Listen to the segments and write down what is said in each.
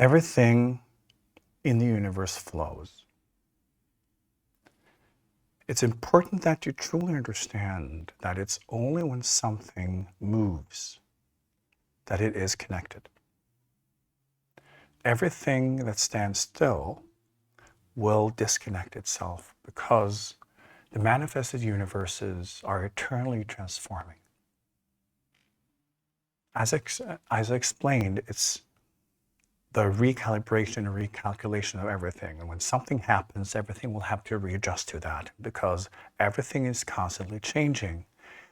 Everything in the universe flows. It's important that you truly understand that it's only when something moves that it is connected. Everything that stands still will disconnect itself because the manifested universes are eternally transforming. As I explained, it's the recalibration and recalculation of everything. And when something happens, everything will have to readjust to that because everything is constantly changing.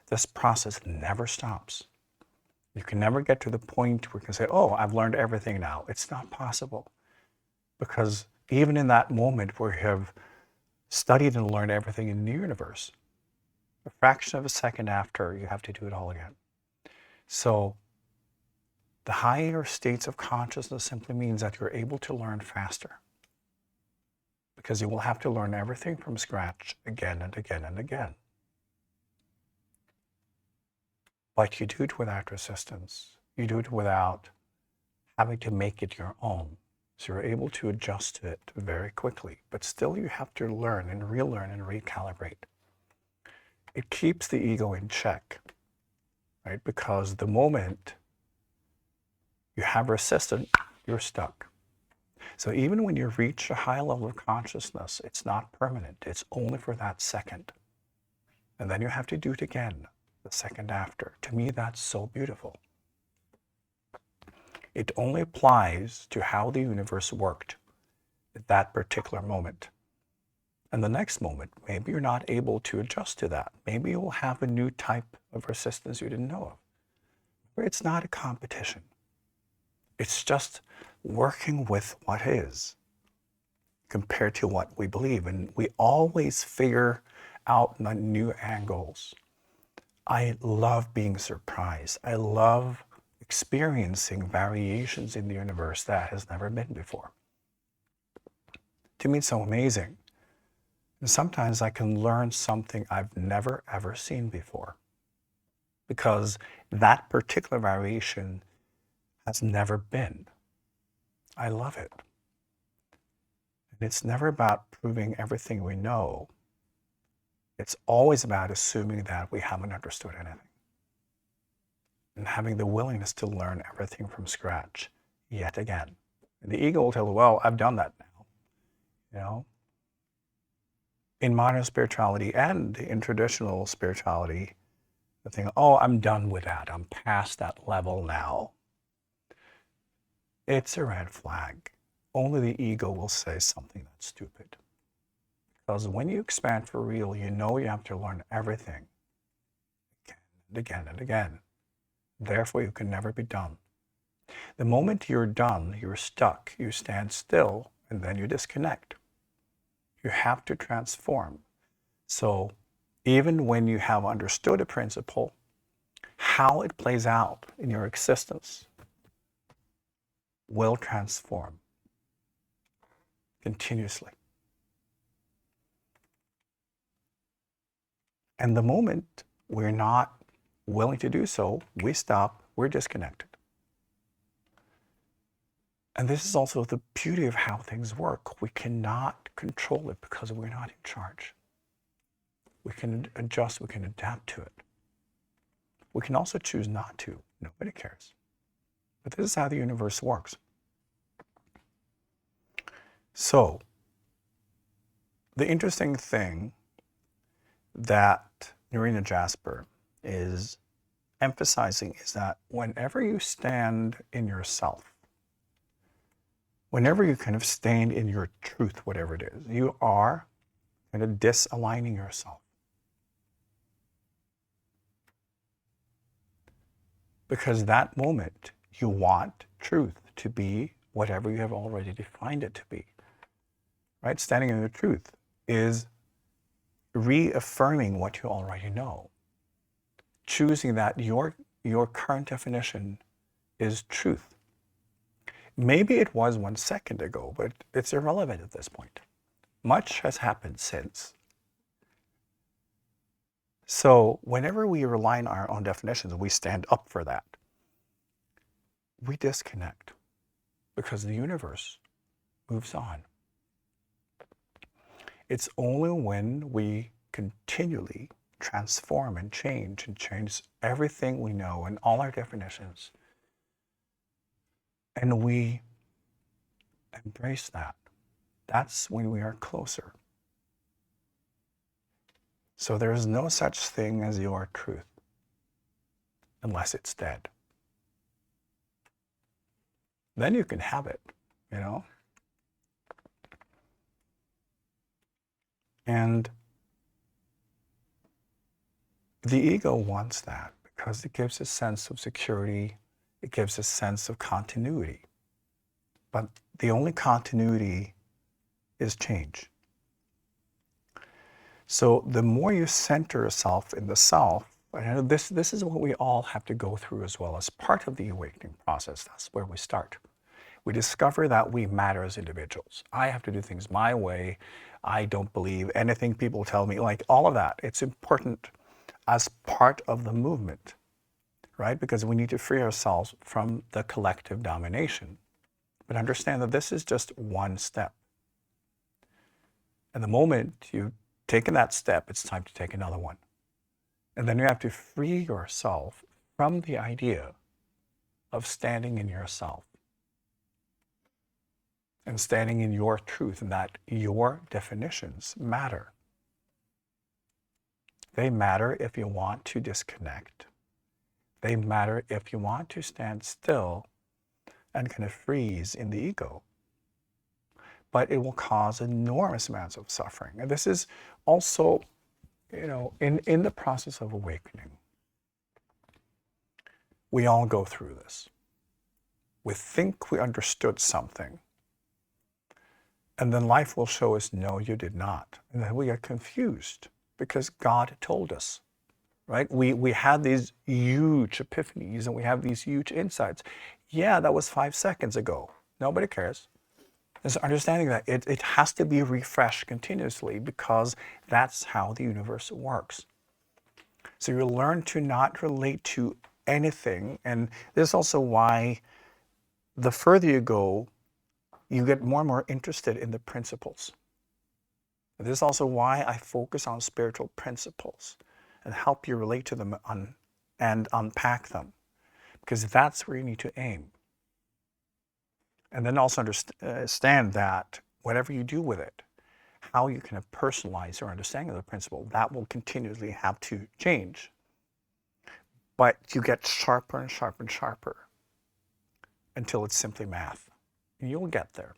This process never stops. You can never get to the point where you can say, oh, I've learned everything now. It's not possible. Because even in that moment where you have studied and learned everything in the universe, a fraction of a second after, you have to do it all again. So the higher states of consciousness simply means that you're able to learn faster because you will have to learn everything from scratch again and again and again. But you do it without resistance. You do it without having to make it your own. So you're able to adjust to it very quickly, but still you have to learn and relearn and recalibrate. It keeps the ego in check, right? Because the moment you have resistance, you're stuck. So even when you reach a high level of consciousness, it's not permanent. It's only for that second. And then you have to do it again the second after. To me, that's so beautiful. It only applies to how the universe worked at that particular moment. And the next moment, maybe you're not able to adjust to that. Maybe you'll have a new type of resistance you didn't know of. It's not a competition. It's just working with what is compared to what we believe. And we always figure out new angles. I love being surprised. I love experiencing variations in the universe that has never been before. To me, it's so amazing. And sometimes I can learn something I've never, ever seen before because that particular variation has never been. I love it. And it's never about proving everything we know. It's always about assuming that we haven't understood anything and having the willingness to learn everything from scratch yet again. And the ego will tell you, well, I've done that now. You know, in modern spirituality and in traditional spirituality, the thing, oh, I'm done with that. I'm past that level now. It's a red flag. Only the ego will say something that's stupid. Because when you expand for real, you know you have to learn everything again and again and again. Therefore, you can never be done. The moment you're done, you're stuck. You stand still, and then you disconnect. You have to transform. So even when you have understood a principle, how it plays out in your existence will transform continuously. And the moment we're not willing to do so, we stop, we're disconnected. And this is also the beauty of how things work. We cannot control it because we're not in charge. We can adjust, we can adapt to it. We can also choose not to. Nobody cares. But this is how the universe works. So, the interesting thing that Narina Jasper is emphasizing is that whenever you stand in yourself, whenever you kind of stand in your truth, whatever it is, you are kind of disaligning yourself. Because that moment, you want truth to be whatever you have already defined it to be. Right? Standing in your truth is reaffirming what you already know. Choosing that your current definition is truth. Maybe it was 1 second ago, but it's irrelevant at this point. Much has happened since. So whenever we rely on our own definitions, we stand up for that. We disconnect because the universe moves on. It's only when we continually transform and change everything we know and all our definitions, and we embrace that, that's when we are closer. So there is no such thing as your truth unless it's dead. Then you can have it, you know? And the ego wants that because it gives a sense of security, it gives a sense of continuity. But the only continuity is change. So the more you center yourself in the self, and this is what we all have to go through as well as part of the awakening process. That's where we start. We discover that we matter as individuals. I have to do things my way. I don't believe anything people tell me, like all of that. It's important as part of the movement, right? Because we need to free ourselves from the collective domination. But understand that this is just one step. And the moment you've taken that step, it's time to take another one. And then you have to free yourself from the idea of standing in yourself and standing in your truth, and that your definitions matter. They matter if you want to disconnect. They matter if you want to stand still and kind of freeze in the ego. But it will cause enormous amounts of suffering. And this is also, you know, in the process of awakening, we all go through this. We think we understood something, and then life will show us, no, you did not. And then we get confused because God told us, right? We had these huge epiphanies and we have these huge insights. Yeah, that was 5 seconds ago. Nobody cares. It's understanding that it has to be refreshed continuously because that's how the universe works. So you learn to not relate to anything. And this is also why the further you go, you get more and more interested in the principles. This is also why I focus on spiritual principles and help you relate to them and unpack them, because that's where you need to aim. And then also understand that whatever you do with it, how you can personalize your understanding of the principle, that will continuously have to change. But you get sharper and sharper and sharper until it's simply math. And you'll get there.